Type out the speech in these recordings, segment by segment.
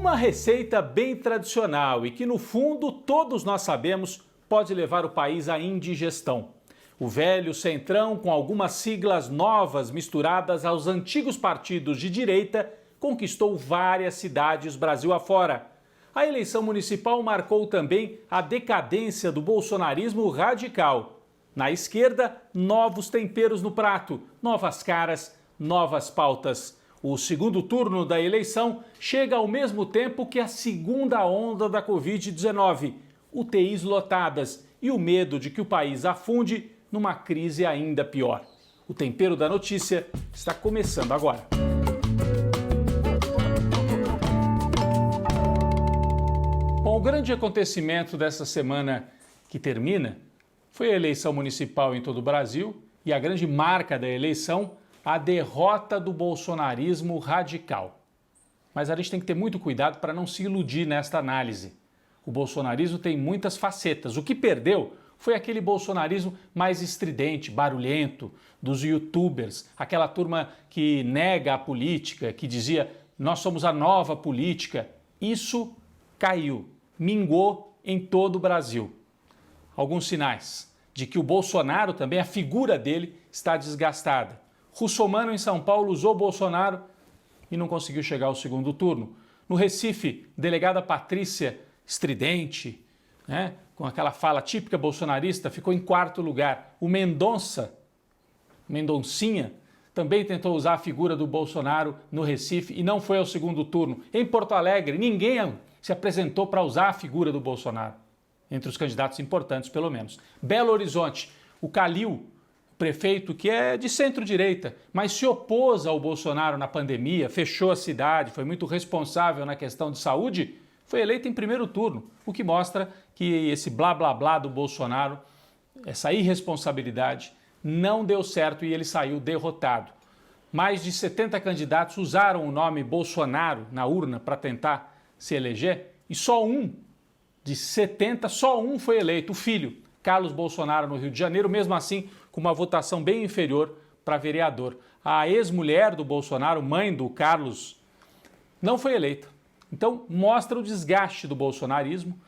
Uma receita bem tradicional e que, no fundo, todos nós sabemos, pode levar o país à indigestão. O velho centrão, com algumas siglas novas misturadas aos antigos partidos de direita, conquistou várias cidades Brasil afora. A eleição municipal marcou também a decadência do bolsonarismo radical. Na esquerda, novos temperos no prato, novas caras, novas pautas. O segundo turno da eleição chega ao mesmo tempo que a segunda onda da Covid-19, UTIs lotadas e o medo de que o país afunde numa crise ainda pior. O Tempero da Notícia está começando agora. Bom, o grande acontecimento dessa semana que termina foi a eleição municipal em todo o Brasil e a grande marca da eleição, a derrota do bolsonarismo radical. Mas a gente tem que ter muito cuidado para não se iludir nesta análise. O bolsonarismo tem muitas facetas. O que perdeu foi aquele bolsonarismo mais estridente, barulhento, dos youtubers, aquela turma que nega a política, que dizia nós somos a nova política. Isso caiu, mingou em todo o Brasil. Alguns sinais de que o Bolsonaro também, a figura dele, está desgastada. Russomano em São Paulo usou Bolsonaro e não conseguiu chegar ao segundo turno. No Recife, delegada Patrícia, estridente, com aquela fala típica bolsonarista, ficou em quarto lugar. O Mendoncinha, também tentou usar a figura do Bolsonaro no Recife e não foi ao segundo turno. Em Porto Alegre, ninguém se apresentou para usar a figura do Bolsonaro, entre os candidatos importantes, pelo menos. Belo Horizonte, o Calil, prefeito que é de centro-direita, mas se opôs ao Bolsonaro na pandemia, fechou a cidade, foi muito responsável na questão de saúde, foi eleito em primeiro turno, o que mostra que esse blá-blá-blá do Bolsonaro, essa irresponsabilidade, não deu certo e ele saiu derrotado. Mais de 70 candidatos usaram o nome Bolsonaro na urna para tentar se eleger e só um de 70, só um foi eleito, o filho, Carlos Bolsonaro, no Rio de Janeiro, mesmo assim com uma votação bem inferior para vereador. A ex-mulher do Bolsonaro, mãe do Carlos, não foi eleita. Então, mostra o desgaste do bolsonarismo.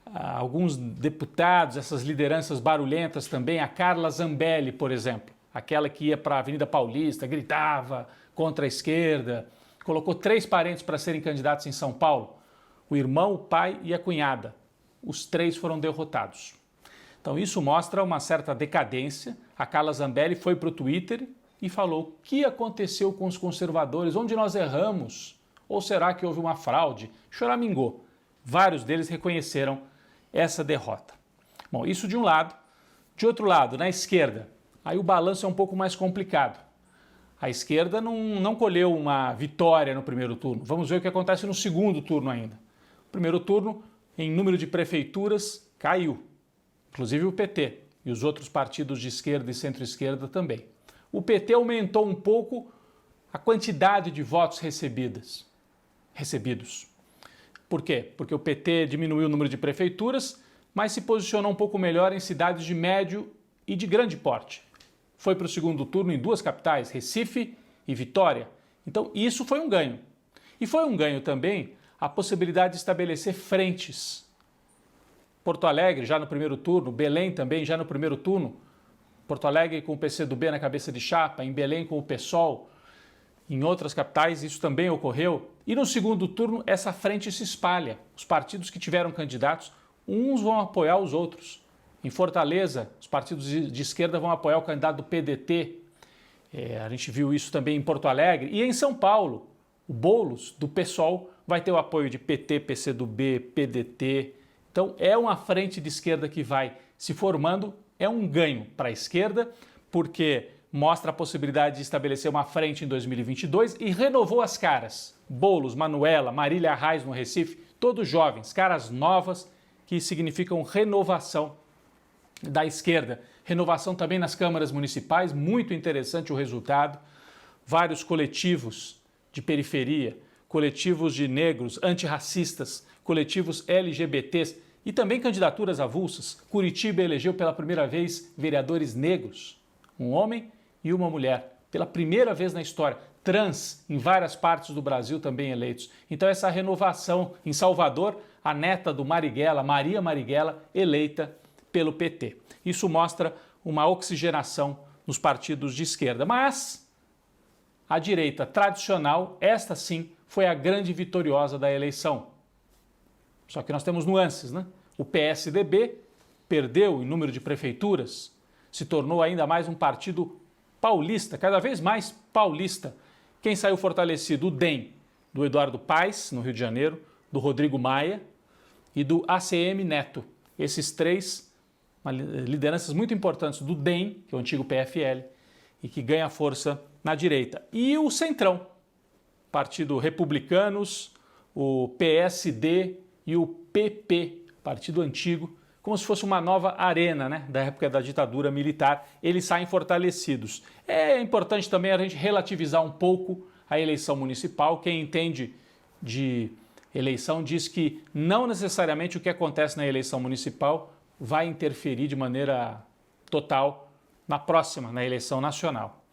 Alguns deputados, essas lideranças barulhentas também, a Carla Zambelli, por exemplo, aquela que ia para a Avenida Paulista, gritava contra a esquerda, colocou 3 parentes para serem candidatos em São Paulo, o irmão, o pai e a cunhada. Os 3 foram derrotados. Então isso mostra uma certa decadência. A Carla Zambelli foi para o Twitter e falou o que aconteceu com os conservadores, onde nós erramos, ou será que houve uma fraude? Choramingou. Vários deles reconheceram essa derrota. Bom, isso de um lado. De outro lado, na esquerda, aí o balanço é um pouco mais complicado. A esquerda não colheu uma vitória no primeiro turno. Vamos ver o que acontece no segundo turno ainda. O primeiro turno, em número de prefeituras, caiu. Inclusive o PT e os outros partidos de esquerda e centro-esquerda também. O PT aumentou um pouco a quantidade de votos recebidos. Por quê? Porque o PT diminuiu o número de prefeituras, mas se posicionou um pouco melhor em cidades de médio e de grande porte. Foi para o segundo turno em 2 capitais, Recife e Vitória. Então isso foi um ganho. E foi um ganho também a possibilidade de estabelecer frentes. Porto Alegre já no primeiro turno, Belém também já no primeiro turno, Porto Alegre com o PCdoB na cabeça de chapa, em Belém com o PSOL, em outras capitais isso também ocorreu. E no segundo turno essa frente se espalha. Os partidos que tiveram candidatos, uns vão apoiar os outros. Em Fortaleza, os partidos de esquerda vão apoiar o candidato do PDT. A gente viu isso também em Porto Alegre. E em São Paulo, o Boulos, do PSOL, vai ter o apoio de PT, PCdoB, PDT. Então é uma frente de esquerda que vai se formando, é um ganho para a esquerda, porque mostra a possibilidade de estabelecer uma frente em 2022 e renovou as caras. Boulos, Manuela, Marília Reis no Recife, todos jovens, caras novas que significam renovação da esquerda. Renovação também nas câmaras municipais, muito interessante o resultado. Vários coletivos de periferia, coletivos de negros, antirracistas, coletivos LGBTs e também candidaturas avulsas. Curitiba elegeu pela primeira vez vereadores negros, um homem e uma mulher, pela primeira vez na história. trans em várias partes do Brasil também eleitos. Então essa renovação em Salvador, a neta do Marighella, Maria Marighella, eleita pelo PT. Isso mostra uma oxigenação nos partidos de esquerda. Mas a direita tradicional, esta sim, foi a grande vitoriosa da eleição. Só que nós temos nuances, né? O PSDB perdeu em número de prefeituras, se tornou ainda mais um partido paulista, cada vez mais paulista. Quem saiu fortalecido? O DEM, do Eduardo Paes, no Rio de Janeiro, do Rodrigo Maia e do ACM Neto. Esses três lideranças muito importantes do DEM, que é o antigo PFL, e que ganha força na direita. E o Centrão, Partido Republicanos, o PSD e o PP, partido antigo, como se fosse uma nova arena, né, da época da ditadura militar, eles saem fortalecidos. É importante também a gente relativizar um pouco a eleição municipal. Quem entende de eleição diz que não necessariamente o que acontece na eleição municipal vai interferir de maneira total na próxima, na eleição nacional.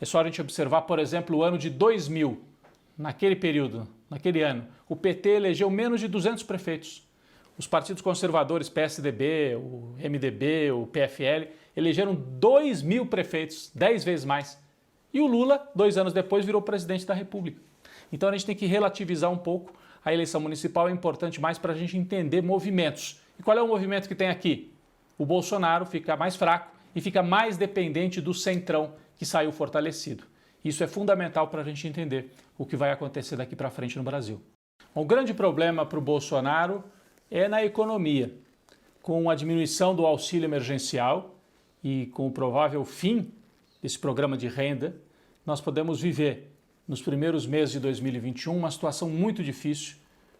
É só a gente observar, por exemplo, o ano de 2000, naquele período, naquele ano, o PT elegeu menos de 200 prefeitos. Os partidos conservadores, PSDB, o MDB, o PFL, elegeram 2.000 prefeitos, 10 vezes mais. E o Lula, 2 anos depois, virou presidente da República. Então a gente tem que relativizar um pouco. A eleição municipal é importante mais para a gente entender movimentos. E qual é o movimento que tem aqui? O Bolsonaro fica mais fraco e fica mais dependente do Centrão, que saiu fortalecido. Isso é fundamental para a gente entender o que vai acontecer daqui para frente no Brasil. O grande problema para o Bolsonaro é na economia. Com a diminuição do auxílio emergencial e com o provável fim desse programa de renda, nós podemos viver, nos primeiros meses de 2021, uma situação muito difícil,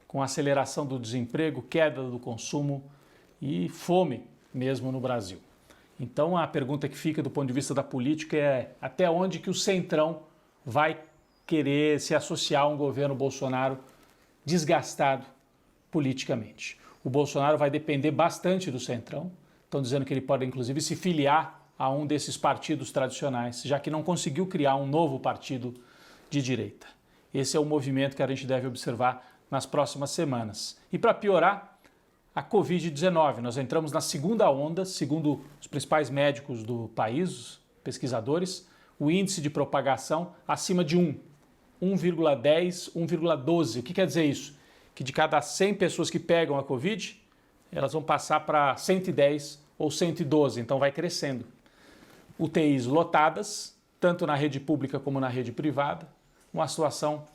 com aceleração do desemprego, queda do consumo e fome mesmo no Brasil. Então a pergunta que fica do ponto de vista da política é até onde que o Centrão vai querer se associar a um governo Bolsonaro desgastado politicamente. O Bolsonaro vai depender bastante do Centrão. Estão dizendo que ele pode, inclusive, se filiar a um desses partidos tradicionais, já que não conseguiu criar um novo partido de direita. Esse é o movimento que a gente deve observar nas próximas semanas. E para piorar, a Covid-19. Nós entramos na segunda onda, segundo os principais médicos do país, os pesquisadores, o índice de propagação acima de 1,10, 1,12. O que quer dizer isso? Que de cada 100 pessoas que pegam a Covid, elas vão passar para 110 ou 112, então vai crescendo. UTIs lotadas, tanto na rede pública como na rede privada, uma situação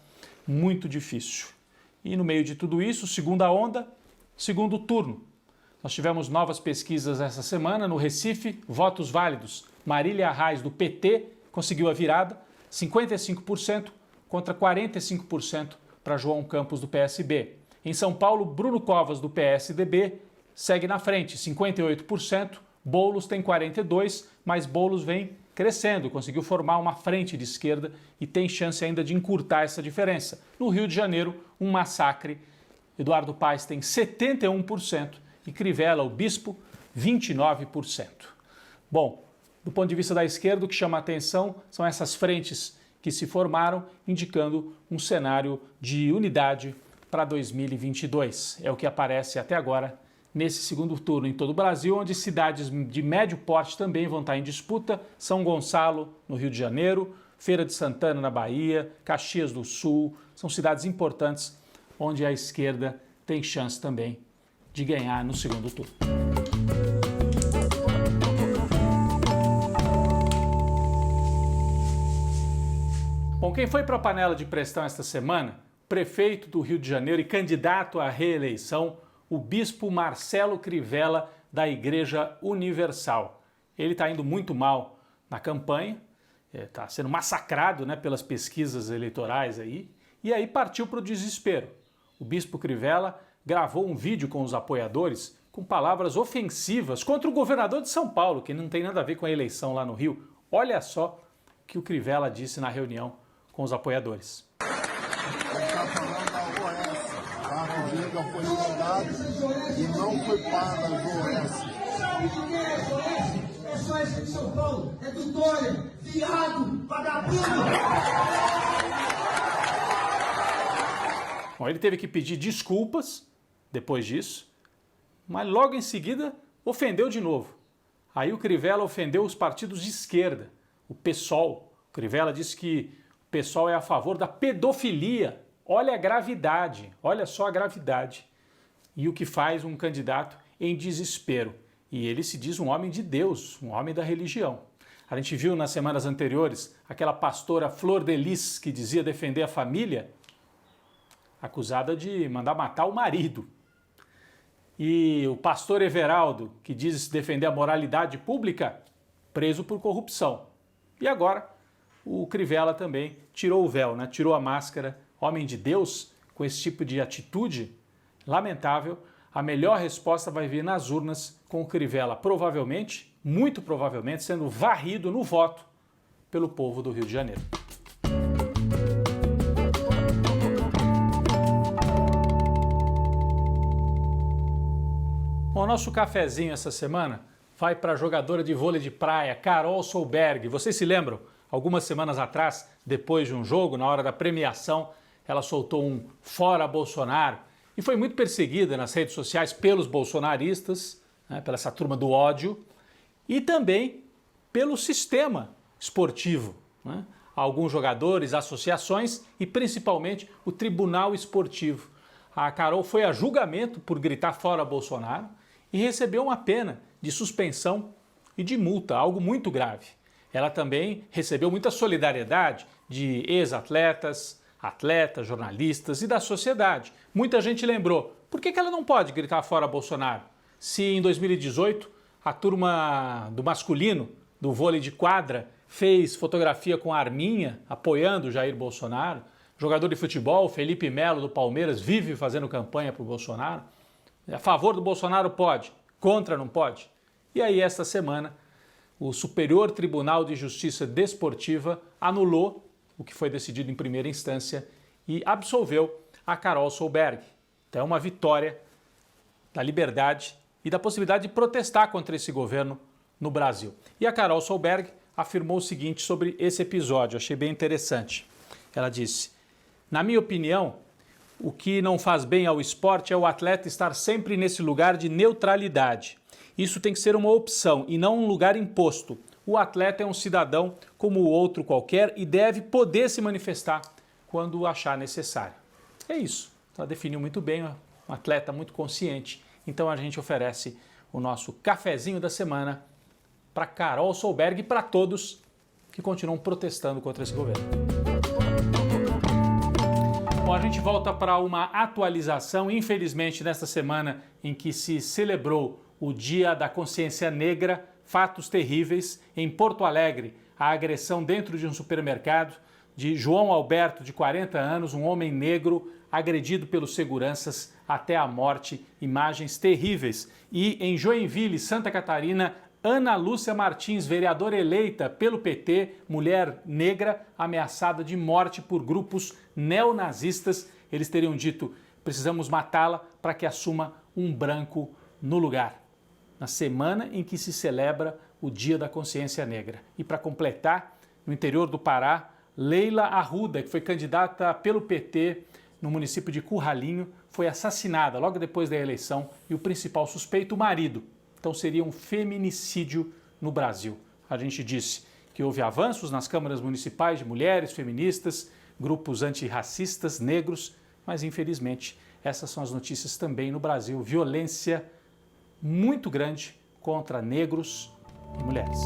muito difícil. E no meio de tudo isso, segunda onda, segundo turno. Nós tivemos novas pesquisas essa semana no Recife, votos válidos. Marília Arraes, do PT, conseguiu a virada, 55% contra 45% para João Campos, do PSB. Em São Paulo, Bruno Covas, do PSDB, segue na frente, 58%. Boulos tem 42%, mas Boulos vem crescendo, conseguiu formar uma frente de esquerda e tem chance ainda de encurtar essa diferença. No Rio de Janeiro, um massacre. Eduardo Paes tem 71% e Crivella, o bispo, 29%. Bom, do ponto de vista da esquerda, o que chama a atenção são essas frentes que se formaram, indicando um cenário de unidade para 2022. É o que aparece até agora nesse segundo turno em todo o Brasil, onde cidades de médio porte também vão estar em disputa. São Gonçalo, no Rio de Janeiro, Feira de Santana, na Bahia, Caxias do Sul, são cidades importantes onde a esquerda tem chance também de ganhar no segundo turno. Bom, quem foi para a panela de pressão esta semana? Prefeito do Rio de Janeiro e candidato à reeleição, o bispo Marcelo Crivella, da Igreja Universal. Ele está indo muito mal na campanha, está sendo massacrado, né, pelas pesquisas eleitorais aí, e aí partiu para o desespero. O bispo Crivella gravou um vídeo com os apoiadores com palavras ofensivas contra o governador de São Paulo, que não tem nada a ver com a eleição lá no Rio. Olha só o que o Crivella disse na reunião com os apoiadores. A dinheiro foi liberado e não foi paga as OS. É só isso de São Paulo, é do Dória, viado, vagabundo! Bom, ele teve que pedir desculpas depois disso, mas logo em seguida ofendeu de novo. Aí o Crivella ofendeu os partidos de esquerda, o PSOL. O Crivella disse que o PSOL é a favor da pedofilia. Olha a gravidade, olha só a gravidade. E o que faz um candidato em desespero. E ele se diz um homem de Deus, um homem da religião. A gente viu nas semanas anteriores aquela pastora Flor de Lis, que dizia defender a família, acusada de mandar matar o marido. E o pastor Everaldo, que diz defender a moralidade pública, preso por corrupção. E agora o Crivella também tirou o véu, né? Tirou a máscara. Homem de Deus, com esse tipo de atitude lamentável, a melhor resposta vai vir nas urnas, com o Crivella provavelmente, muito provavelmente, sendo varrido no voto pelo povo do Rio de Janeiro. O nosso cafezinho essa semana vai para a jogadora de vôlei de praia, Carol Solberg. Vocês se lembram? Algumas semanas atrás, depois de um jogo, na hora da premiação, ela soltou um fora Bolsonaro e foi muito perseguida nas redes sociais pelos bolsonaristas, né, pela essa turma do ódio, e também pelo sistema esportivo, né? Alguns jogadores, associações e principalmente o Tribunal Esportivo. A Carol foi a julgamento por gritar fora Bolsonaro e recebeu uma pena de suspensão e de multa, algo muito grave. Ela também recebeu muita solidariedade de ex-atletas, atletas, jornalistas e da sociedade. Muita gente lembrou, por que ela não pode gritar fora Bolsonaro? Se em 2018 a turma do masculino, do vôlei de quadra, fez fotografia com a arminha apoiando Jair Bolsonaro, jogador de futebol, Felipe Melo do Palmeiras, vive fazendo campanha para o Bolsonaro. A favor do Bolsonaro pode, contra não pode. E aí esta semana o Superior Tribunal de Justiça Desportiva anulou o que foi decidido em primeira instância e absolveu a Carol Solberg. Então é uma vitória da liberdade e da possibilidade de protestar contra esse governo no Brasil. E a Carol Solberg afirmou o seguinte sobre esse episódio, achei bem interessante. Ela disse: na minha opinião, o que não faz bem ao esporte é o atleta estar sempre nesse lugar de neutralidade. Isso tem que ser uma opção e não um lugar imposto. O atleta é um cidadão como o outro qualquer e deve poder se manifestar quando achar necessário. É isso. Ela definiu muito bem, um atleta muito consciente. Então a gente oferece o nosso cafezinho da semana para Carol Solberg e para todos que continuam protestando contra esse governo. Bom, a gente volta para uma atualização, infelizmente, nesta semana em que se celebrou o Dia da Consciência Negra, fatos terríveis. Em Porto Alegre, a agressão dentro de um supermercado de João Alberto, de 40 anos, um homem negro, agredido pelos seguranças até a morte, imagens terríveis. E em Joinville, Santa Catarina, Ana Lúcia Martins, vereadora eleita pelo PT, mulher negra, ameaçada de morte por grupos neonazistas. Eles teriam dito: precisamos matá-la para que assuma um branco no lugar. Na semana em que se celebra o Dia da Consciência Negra. E para completar, no interior do Pará, Leila Arruda, que foi candidata pelo PT no município de Curralinho, foi assassinada logo depois da eleição e o principal suspeito, o marido. Então seria um feminicídio no Brasil. A gente disse que houve avanços nas câmaras municipais de mulheres, feministas, grupos antirracistas, negros, mas infelizmente essas são as notícias também no Brasil. Violência muito grande contra negros e mulheres.